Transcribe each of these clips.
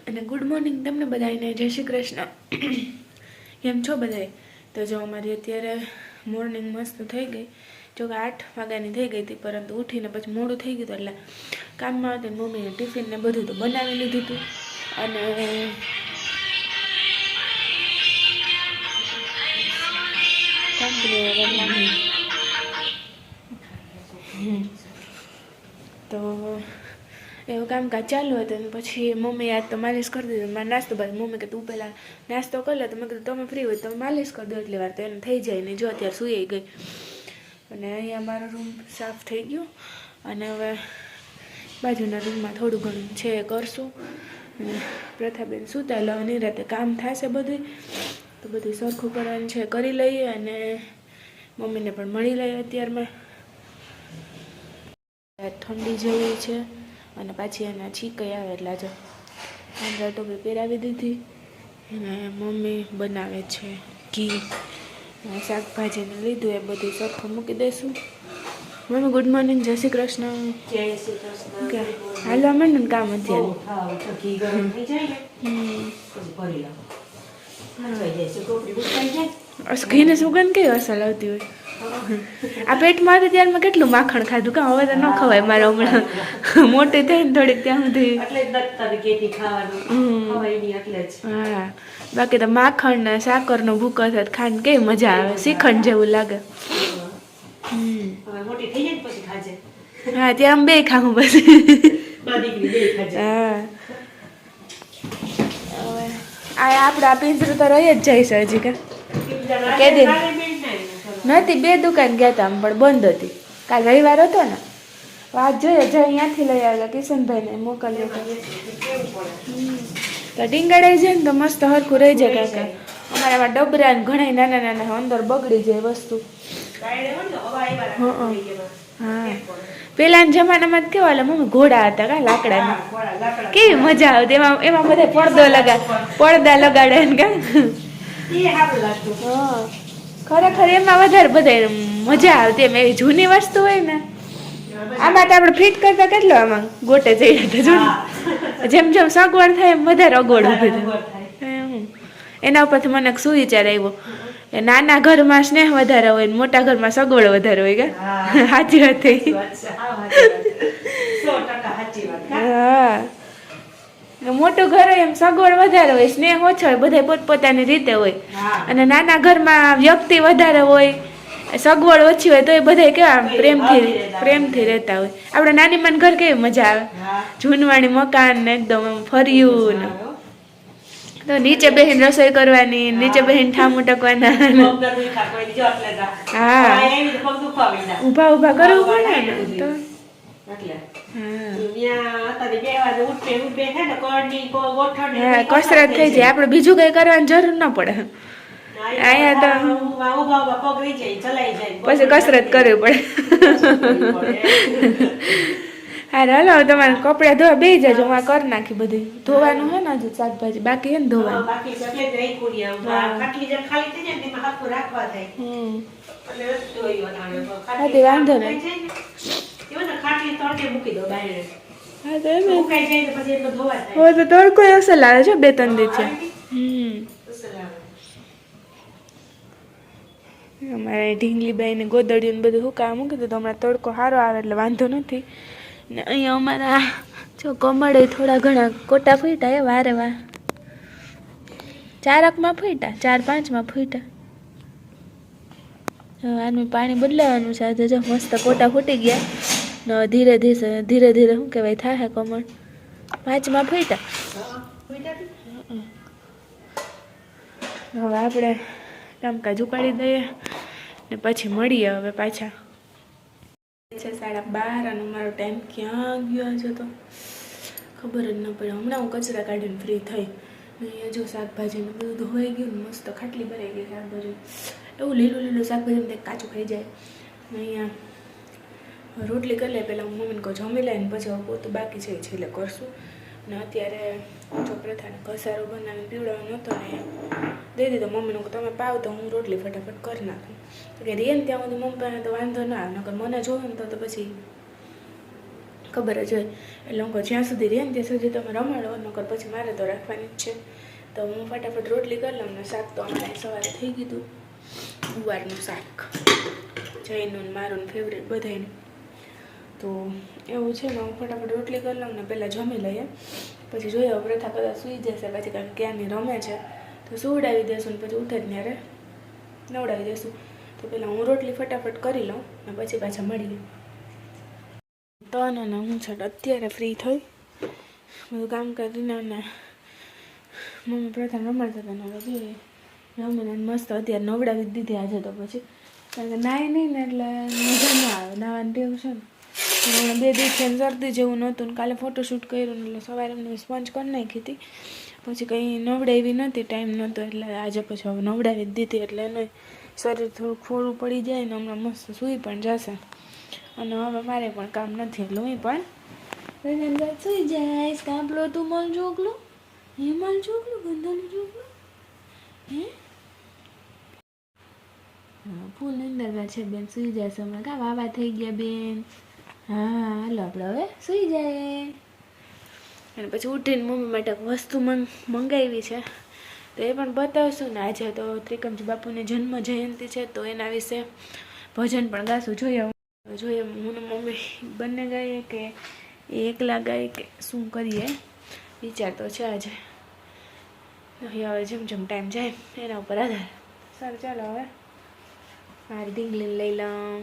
અને good morning તમને બધાને, જય શ્રી કૃષ્ણ. કેમ છો બધાય? તો જો અમારી અત્યારે મોર્નિંગ મસ્ત થઈ ગઈ. જો કે 8 વાગ્યાની થઈ ગઈ હતી, પરંતુ ઉઠીને પછી મોડું થઈ ગયું એટલે કામમાં આવતી મમ્મીને ટિફિન ને બધું તો બનાવી લીધું હતું. અને તો એવું કામકાજ ચાલુ હતું. અને પછી મમ્મી આજ તો માલિશ કરી દીધું. મારે નાસ્તો બાદ મમ્મી કે તું પહેલાં નાસ્તો કરી લે. તો મેં કીધું તમે ફ્રી હોય તો માલિશ કરી દો એટલી વાર, તો એને થઈ જાય ને. જો અત્યારે સૂઈ ગઈ. અને અહીંયા મારો રૂમ સાફ થઈ ગયો. અને હવે બાજુના રૂમમાં થોડું ઘણું છે કરશું. અને પ્રથાબેન સૂતા લો અને રાતે કામ થશે બધું, તો બધું સરખું કરવાનું છે કરી લઈએ. અને મમ્મીને પણ મળી લઈએ. અત્યારમાં ઠંડી જેવી છે અને પાછી એના છીકઈ આવે એટલે આજે આંધ્રા ટોપી પહેરાવી દીધી. અને મમ્મી બનાવે છે ઘી, શાકભાજીને લીધું એ બધું સરખું મૂકી દઈશું. મમ્મી ગુડ મોર્નિંગ, જય શ્રી કૃષ્ણ. જય શ્રી કૃષ્ણ. કે હાલવા માંડે ને કામ અત્યારે. ઘી ગરમ થઈ જાય ને પછી ભરી લો. ઘીને સુગંધ કેવી અસર આવતી હોય. આ પેટમાં હતું ત્યારમાં કેટલું માખણ ખાધું કાં, હવે તો ન ખવાય મારે હમણાં. મોટી થાય ને થોડીક ત્યાં સુધી. હા, બાકી તો માખણ ને સાકરનો ભૂકો થાય ખાઈને કેવી મજા આવે, શ્રીખંડ જેવું લાગે. હા, ત્યાં બે ખાવું પછી. હા, આ આપડા પિંજરું તો રહી જ જાય છે હજી. કે કેદી નથી, 2 દુકાન ગયા હતા પણ બંધ હતી. કાલ રવિવાર હતો ને, વાત જોઈએ જ અહીંયાથી લઈ આવ્યા. કિશનભાઈને મોકલ્યો તો ટીંગાડાઈ જાય ને તો મસ્ત હરખું રહી જાય. કાંકા અમારામાં ડબરા ને ઘણા નાના નાના અંદર બગડી જાય વસ્તુ. હા, પેલાના જમાનામાં કેવા મમ્મી ઘોડા હતા કા લાકડાના, કેવી મજા આવતી. એમાં બધા પડદા લગાડે ને કા. હા, ખરેખર એમાં વધારે બધા મજા આવતી. એમ એવી જૂની વસ્તુ હોય ને, આમાં તો આપણે ફિટ કરતા કેટલો આમાં ગોટે જઈ જતા. જેમ જેમ સગવડ થાય એમ વધારે અગવડ ઉભી થાય. એના ઉપરથી મને શું વિચાર આવ્યો, નાના ઘરમાં સ્નેહ વધારે હોય ને મોટા ઘરમાં સગવડ વધારે હોય. કે સાચી વાત થઈ. હા, મોટું ઘર હોય એમ સગવડ વધારે હોય, સ્નેહ ઓછો હોય, બધા પોતપોતાની રીતે હોય. અને નાના ઘરમાં વ્યક્તિ વધારે હોય, સગવડ ઓછી હોય, તો એ બધા કેવા પ્રેમથી રહેતા હોય. આપણે નાની માન ઘર કેવી મજા આવે, જૂનવાણી મકાન ને એકદમ ફર્યું ને, તો નીચે બેહીને રસોઈ કરવાની, નીચે બેહીને ઠામું ટકવાના. હા, ઊભા ઊભા કરવું પડે ને તો. હા, કસરત થઈ જાય, આપણે બીજું કઈ કરવાની જરૂર ન પડે. અહીંયા તો પછી કસરત કરવી પડે. હા, હાલો તમારે કપડા ધોવા બે જજો, હું કરી નાખી. બધું ધોવાનું હે ને, હજુ શાકભાજી બાકી હે ને ધોવાનું. વાંધો નહીં. તો તડકો અસર લાવે છે 2-3 દિવસ. અમારે ઢીંગલીબાઈને ગોદડીયું બધું હુકા મૂકી દીધું. હમણાં તડકો સારો આવે એટલે વાંધો નથી. ને અહીંયા અમારા જો કમળે થોડા ઘણા કોટા ફૂટ્યા, એ વારે વાર 4-1માં ફૂટ્યા, 4-5માં ફૂટ્યા. આનું પાણી બદલાવાનું છે આજે. જો મસ્ત કોટા ફૂટી ગયા ને ધીરે ધીરે શું કહેવાય થાય કમળ. 5માં ફૂટ્યા. હવે આપણે કામકાજ ઉપાડી દઈએ ને પછી મળીએ હવે પાછા. છે 12:30 અને મારો ટાઈમ ક્યાં ગયો છે તો ખબર જ ન પડે. હમણાં હું કચરા કાઢીને ફ્રી થઈ. અહીંયા જો શાકભાજીને બધું ધોવાઈ ગયું ને, મસ્ત ખાટલી ભરાઈ ગઈ શાકભાજી. એવું લીલું શાકભાજી કાચું ખાઈ જાય. અહીંયા રોટલી કરી લે પહેલાં, હું મમ્મીને કહું જમી લે ને પછી પોતું બાકી છે છેલ્લે કરશું. ને અત્યારે જો પ્રથાને ઘસારો બનાવીને પીવડાવવાનો હતો ને દઈ દીધો મમ્મીને. તમે પાવ તો હું રોટલી ફટાફટ કરી નાખું. તો કે રીએ ને ત્યાં સુધી મમ્મી પાસે તો વાંધો ના આવે, નકર મને જોવે ને તો પછી ખબર જ હોય. એટલે હું જ્યાં સુધી રહે ને ત્યાં સુધી તમે રમાડો, નકર પછી મારે તો રાખવાની જ છે. તો હું ફટાફટ રોટલી કરી લઉં ને શાક તો અમારે સવારે થઈ ગયું ગુવારનું શાક, જયનું મારું ફેવરેટ બધાનું. તો એવું છે ને, હું ફટાફટ રોટલી કરી લઉં ને પહેલાં જમી લઈએ, પછી જોઈએ પ્રથા કદાચ સૂઈ જશે પછી, કારણ કે ક્યાંની રમે છે તો સુવડાવી દેશું ને પછી ઉઠે જ ત્યારે નવડાવી દેશું. તો પહેલાં હું રોટલી ફટાફટ કરી લઉં ને પછી પાછા મળીએ. તો ને હું છે અત્યારે ફ્રી થઈ બધું કામ કરીને, અને મમ્મી પ્રથા રમાડતા હતા ને હવે જોઈએ રમીને મસ્ત અત્યારે નવડાવી જ દીધી આજે. તો પછી કારણ કે નાય નહીં ને એટલે મજા ન આવે, નાવાની ટેવ છે ને. હમણાં 2 દિવસ શરદી જેવું નહોતું ને કાલે ફોટોશૂટ કર્યું ને એટલે સવારે એમને સ્પંજ કરી નાખી હતી, પછી કંઈ નવડાવી નથી, ટાઈમ નહોતો એટલે આજે પછી હવે નવડાવી જ દીધી. એટલે એનું શરીર થોડુંક ફોડું પડી જાય ને હમણાં મસ્ત સૂઈ પણ જશે. અને હવે મારે પણ કામ નથી એટલે હું પણ સૂઈ જઈશ. કાપલો તું મલ જોગલો, હે મલ જોગલો, ગંધાનું જોગલો, હે ફૂલ નિંદરમાં છે બેન, સૂઈ જશે હમણાં. કા વાવા થઈ ગયા બેન? હા હાલો આપણે હવે સૂઈ જાય. અને પછી ઉઠીને મમ્મી માટે વસ્તુ મંગાવી છે તો એ પણ બતાવશું ને. આજે તો ત્રિકમજી બાપુની જન્મ જયંતિ છે તો એના વિશે ભજન પણ ગાશું. જોઈએ હું ને મમ્મી બંને ગાઈએ કે એકલા ગાઈએ કે શું કરીએ, વિચાર તો છે આજે. હવે જેમ જેમ ટાઈમ જાય એના ઉપર આધાર. સારું ચાલો હવે મારી ઢીંગલી લઈ લઉં.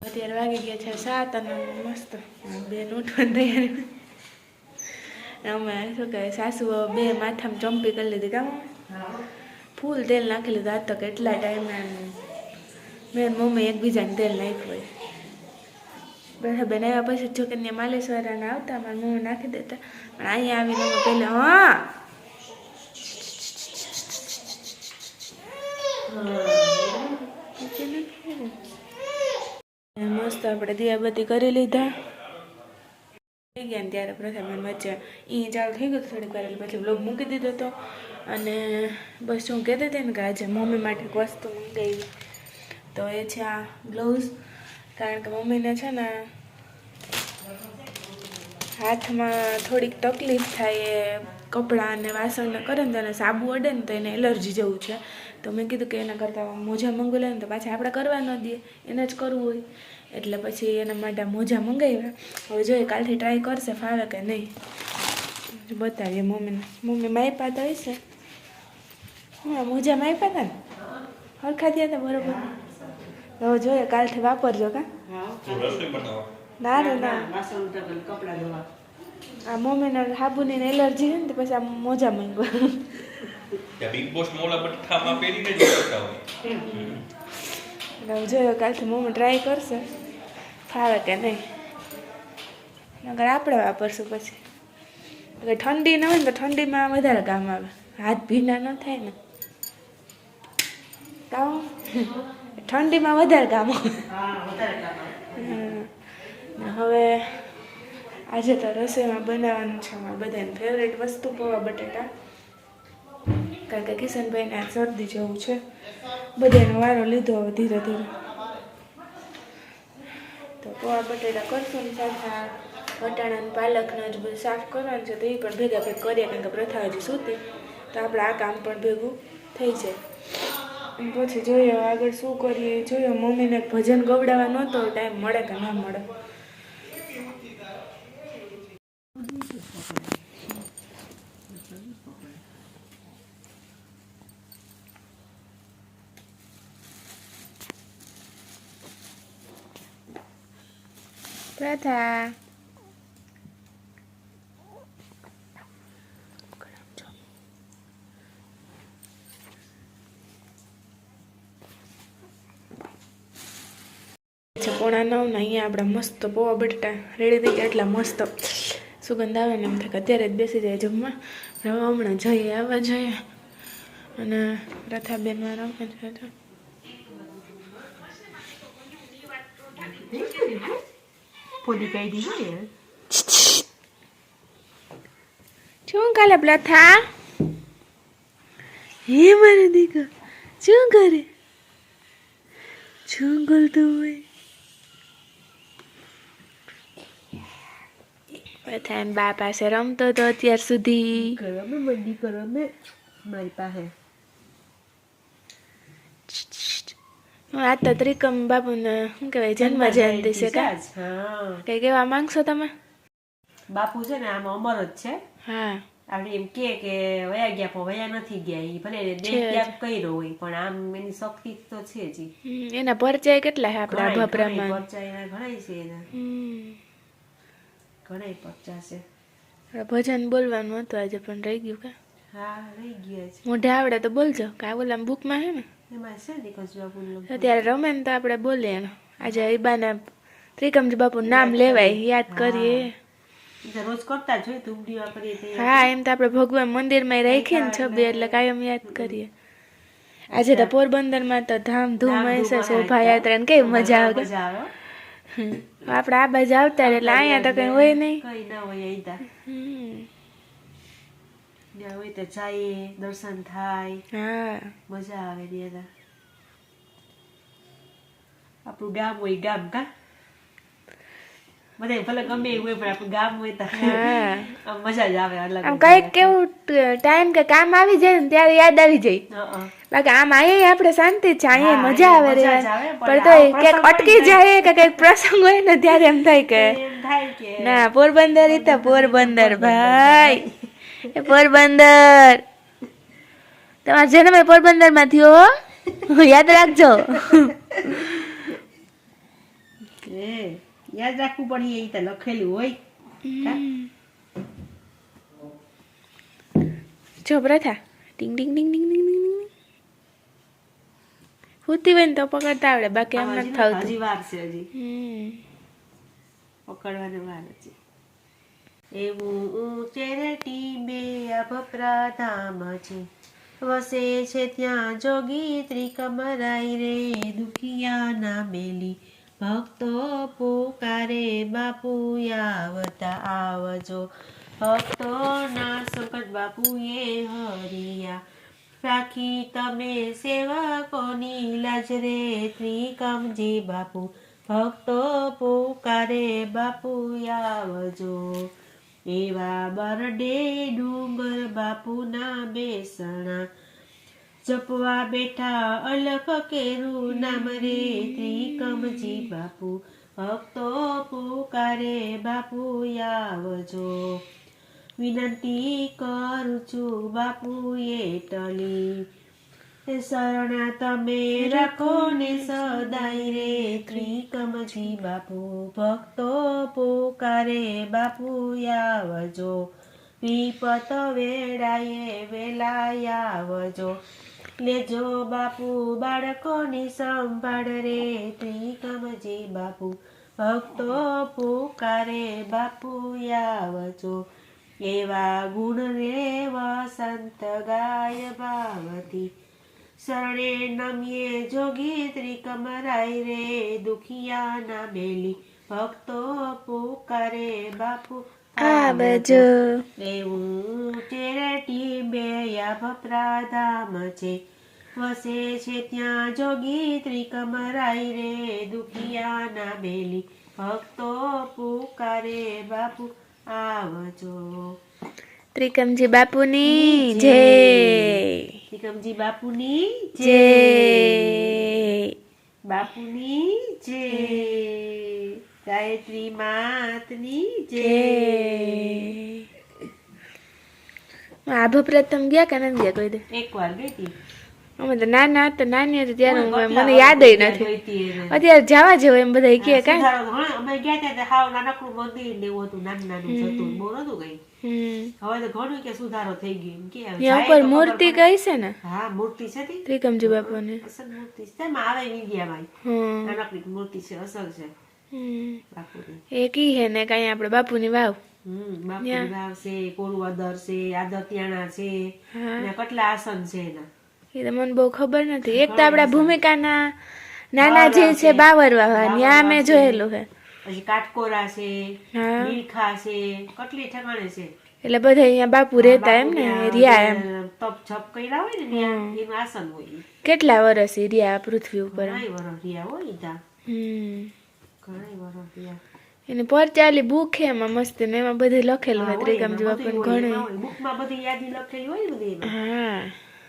અત્યારે વાગી ગયા છે 7 અને મસ્ત બેન ઉઠવાની તૈયારી. અમે શું કહે સાસુ બે માથામાં ચંપી કરી લીધી. કામ ફૂલ તેલ નાખી લીધું આજ તો કેટલા ટાઈમે મેં મમ્મી એકબીજાને તેલ નાખ્યું હોય. બધા બેન આવ્યા પછી જો કે ત્યાં માલેશ્વરાને આવતા મારા મમ્મી નાખી દેતા, પણ અહીંયા આવીને અમે પહેલાં મસ્ત આપણે દિયાબત્તી કરી લીધા થઈ ગયા ને ત્યારે પ્રથમ વચ્ચે ચાલુ થઈ ગયું થોડીક વાર એટલે પછી બ્લોગ મૂકી દીધો હતો. અને બસ હું કહેતી હતી ને કે આજે મમ્મી માટે એક વસ્તુ મંગાવી તો એ છે આ બ્લાઉઝ. કારણ કે મમ્મીને છે ને હાથમાં થોડીક તકલીફ થાય, એ કપડાં અને વાસણને કરે ને તેને સાબુ અડે ને તો એને એલર્જી જેવું છે. તો મેં કીધું કે એના કરતાં મોજા મંગાવી લે ને તો પાછા આપણે કરવા ન દઈએ, એને જ કરવું હોય એટલે પછી એના માટે મોજા મંગાવ્યા. હવે જોઈએ કાલથી ટ્રાય કરશે ફાવે કે નહીં, બતાવીએ મમ્મીને. મમ્મી માપ્યા તો હશે, હા મોજા માપ્યા હતા ને હરખા થયા હતા બરોબર. હવે જોઈએ કાલથી વાપરજો. કા ના રે ના, આ મમ્મીને સાબુની એલર્જી છે ને તો પછી આ મોજા મંગવા બિગ બોસ મોલા બઠ્ઠામાં પહેરીને જ કરતા હોય. જોઈએ કાલથી મમ્મી ટ્રાય કરશે ફાવે કે નહીં, નકર આપણે વાપરશું પછી. એટલે ઠંડી ન હોય ને તો ઠંડીમાં વધારે કામ આવે, હાથ ભીના ન થાય ને. કામ ઠંડીમાં વધારે કામ આવે. હવે આજે તો રસોઈમાં બનાવવાનું છે અમારે બધાને ફેવરેટ વસ્તુ પૌવા બટેટા. કારણ કે કિશનભાઈને આ શરદી જેવું છે, બધાનો વારો લીધો હવે ધીરે ધીરે. તો પૌવા બટેટા કરશું ને સાથે વટાણાને પાલકને જ બધું સાફ કરવાનું છે તો એ પણ ભેગા ભેગ કરીએ. કારણ કે પ્રથા હજી સૂતી તો આપણે આ કામ પણ ભેગું થઈ જાય. પછી જોઈએ આગળ શું કરીએ. જોઈએ મમ્મીને ભજન ગવડાવવા નહોતો ટાઈમ મળે કે ના મળે. પ્રથા પોણા 9 ને અહીંયા આપણે મસ્ત પૌવા બટેટા રેડી થઈ ગયા. એટલા મસ્ત સુગંધ આવે ને એમ થાય કે અત્યારે જ બેસી જાય જમવા. હવે હમણાં જઈએ આવવા જોઈએ. અને પ્રથાબેન વાળા પોલી કહી દીધી ને શું કાલે પ્રથા હે મારે દીકરો શું કરે શું કરતું હોય પ્રથા એમ બા પાસે રમતો તો અત્યાર સુધી. કરો મેં મંડી કરો મેં મારી પાસે આ તો ત્રિકમ બાપુને શું કહેવાય જન્મ જયંતિ છે કા હા કઈ કેવા માંગશો તમે? બાપુ છે ને આમ અમર જ છે. હા આપણે એમ કે વયા ગયા પણ વયા નથી ગયા. એ ભલે દેહ ત્યાગ કર્યો હોય પણ આમ એની શક્તિ તો છે જ ઈ. એના પરિચય કેટલા છે આપણા ઘણાય ભભરામાં? પરચા એના ઘણાય છે એના ઘણાય પરચા છે. ભજન બોલવાનું હતું આજે પણ રહી ગયું કા હા રહી ગયા છે. મોઢે આવડે તો બોલજો કા ઓલા બુકમાં હે ને એમાં છે ને કશું બાપુનું અત્યારે રમે ને તો આપણે બોલીએ એનો. આજે ઈબાના ત્રિકમજી બાપુ નામ લેવાય યાદ કરીએ. રોજ કરતા જ હોય ધૂમડી વાપરીએ તો હા એમ તો આપણે ભગવાન મંદિરમાં રાખીએ ને છબી એટલે કાયમ યાદ કરીએ. આજે તો પોરબંદરમાં તો ધામધૂમ હશે શોભાયાત્રા ને કેવી મજા આવે. મજા આવે આપણે આ બાજુ આવતા રહે એટલે અહીંયા તો કઈ હોય નહીં. કઈ ના હોય અહીંતા ત્યાં હોય તો જઈએ દર્શન થાય હા મજા આવે ત્યાં આપણું ગામ હોય ગામ કા બધા ભલે ગમે એવું હોય પણ આપણું ગામ હોય તો આમ મજા જ આવે અલગ આમ કઈક કેવું ટાઈમ કે કામ આવી જાય ને ત્યારે યાદ આવી જાય. બાકી આમ અહીંયા આપણે શાંતિ છે અહીંયા મજા આવે રે પણ તો ક્યાંક અટકી જાય કે કઈક પ્રસંગ હોય ને ત્યારે એમ થાય કે ના પોરબંદર ઈ તો પોરબંદર ભાઈ એ પોરબંદર તમારો જન્મ પોરબંદર માં થયો યાદ રાખજો. યાદ રાખવું પડે એ તો લખેલું હોય. જો પ્રથા ટીંગ ટીંગ ટીંગ ટીંગ ટીંગ ટીંગ હુતી હોય ને તો પકડતા આવડે બાકી આમ નથી થતું. હજી વાર છે હજી પકડવાની વાર છે. એવું ઊંચેરટી બે અભપ્રા ધામ છે વસે છે ત્યાં જોગી ત્રિકમરાઈ રે દુખિયા ના મેલી ભક્તો પુકારે બાપુ આવતા આવજો ભક્તો ના સંકટ બાપુએ હરિયા રાખી તમે સેવકોની લાજ રે ત્રિકમજી બાપુ ભક્તો પુકારે બાપુ આવજો એવા બરડે ડુંગર બાપુના બેસણા જપવા બેઠા અલખ કેરું નામ રે ત્રિકમજી બાપુ ભક્તો પુકારે બાપુ આવજો વિનંતી કરું છું બાપુ એટલી શરણા તમે રાખો ને સદાય રે ત્રિકમજી બાપુ ભક્તો પુકારે બાપુ આવજો વિપત વેળાએ વેલા આવજો લેજો બાપુ બાળકોની સંભાળ રે ત્રિકમજી બાપુ ભક્તો પુકારે બાપુ આવજો એવા ગુણ રે વસંત ગાય ભાવતી શરણે નમીએ જોગી ત્રિકમરાય રે દુખિયા ના બેલી ભક્તો પુકારે બાપુ આવજો. એવું ચેરટી બે ભપરા ધામ છે વસે છે ત્યાં જોગી ત્રિકમરાય રે દુખિયા ના બેલી ભક્તો પુકારે બાપુ આવજો. ત્રિકમજી બાપુની જય. ત્રિકમજી બાપુની જય. બાપુની જય. ગાયત્રી માતની જય. આ ભપરા તમે ગયા કે નથી ગયા કોઈ દે? એક વાર ગઈ હતી અમે તો નાના હતા, નાની હતી ત્યારે કેટલા મને યાદ વર્ષ નથી. ગઈ હતી એને. અત્યારે જવા જેવું એમ બધા કહે કાંઈ. સુધારો તો ઘણો. અમે ગયા ત્યાં તો હાવ નાનકડું મંદિર ને એવું હતું, નાનું નાનું જ હતું, બહુ નતું કઈ. હવે તો ઘણું કે સુધારો થઈ ગયો એમ કે હવે ત્યાં જાય ઉપર તો મૂર્તિ ખબર કઈ છે ને પડે. હા મૂર્તિ છે તી. ત્રિકમજી બાપુની. અસલ મૂર્તિ છે એમાં આવે મીડિયામાં હમ નાનકડી મૂર્તિ છે, અસલ છે હમ. બાપુની. એ કી હે ને કાંઈ આપણે બાપુની વાવ. બાપુની વાવ છે, કોરુવદર છે, આદતિયાણા છે, હા. ને કેટલા આસન છે એના. એ તો મને બહુ ખબર નથી. એક તો આપણા ભૂમિકાના નાના જે છે બાવરવા ત્યાં મેં જોયેલું છે. પછી કાટકોરા છે, હા. બીલખા છે, કેટલી ઠેકાણે છે. એટલે બધા અહીંયા બાપુ રહેતા એમ ને રહ્યા એમ. તપ છપ કર્યા હોય ને ત્યાં એનું આસન હોય. કેટલા વર્ષ ઈ રહ્યા પૃથ્વી ઉપર. ઘણાય વરસ રહ્યા હોય ત્યાં, હમ. ઘણાય વરસ રહ્યા. એને પરચાલી બુક છે એમાં મસ્ત ને એમાં બધું લખેલું હોય હા, ત્રિકમજી હોય, બાપુનું બધું હોય, ઘણું. એમાં હોય. બુકમાં બધી યાદી લખેલી હોય ને બધી એમાં. હા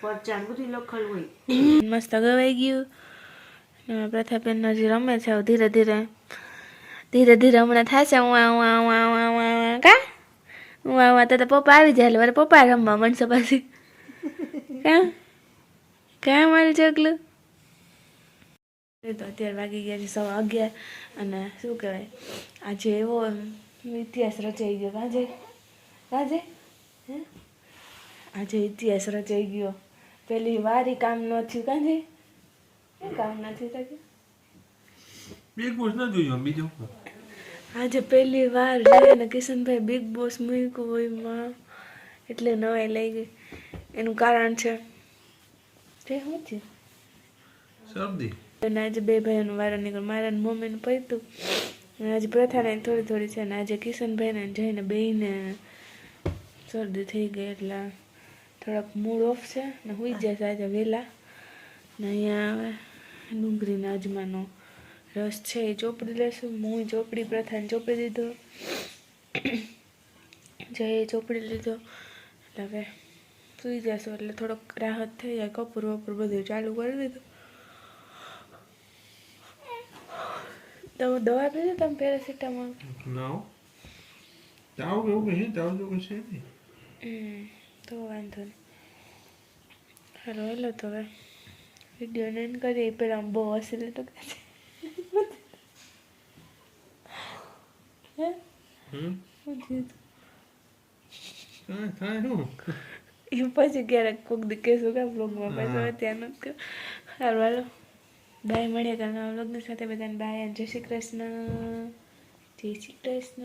પરચાર બધું લખેલું હોય. મસ્ત ગવાઈ ગયું. ને પ્રથાબેન હજી રમે છે. હવે ધીરે ધીરે ધીરે ધીરે હમણાં થશે. કા હું તો પપ્પા આવી જાય એટલે મારે પપ્પા રમવા મળશે પાછી. કા મારું ચોકલું. તો અત્યારે વાગી ગયા છે 11:15 અને શું કહેવાય આજે એવો ઇતિહાસ રચાઈ ગયો. કાજે હે આજે ઇતિહાસ રચાઈ ગયો. પેલી વારી કામ ન થયું. કાજે કામ નથી થયું. બિગ બોસ ન જોયું બીજું આજે પહેલી વાર છે ને કિશનભાઈ બિગ બોસ મૂક્યું હોય માં એટલે નવાઈ લઈ ગઈ. એનું કારણ છે તે શું છે શરદી. અને આજે બે ભાઈઓનો વારો નીકળ. મારા મમ્મીનું પૈતું અને આજે પ્રથાને થોડી થોડી છે ને આજે કિશનભાઈને જઈને બેયને શરદી થઈ ગઈ એટલે થોડાક મૂડ ઓફ છે ને હુઈ જશે આજે વહેલા. ને અહીંયા હવે ડુંગળીના અજમાનો રસ છે એ ચોપડી લેશું. હું ચોપડી પ્રથાને ચોપડી દીધો, જય ચોપડી લીધો એટલે હવે સુઈ જશું એટલે થોડોક રાહત થઈ જાય. કપૂર વપૂર બધું ચાલુ કરી દીધું. તમે દવા પીધો તમે પેરાસિટામોલ? ના ચાવ કેવું કે ચાવ જો કે છે નહીં. તો વાંધો નહીં. હાલો હેલો તો હવે વિડીયો એન્ડ કરીએ. પેલા બહુ હસી લીધું કે છે હે શું થયું? થાય શું એ પછી ક્યારેક કોક દી કહેશું કે બ્લોગમાં પાછું અત્યારે નથી કહ્યું. સારું હાલો બાય. મળીએ કાલ નવા બ્લોગની સાથે. બધાને બાય. જય શ્રી કૃષ્ણ. જય શ્રી કૃષ્ણ.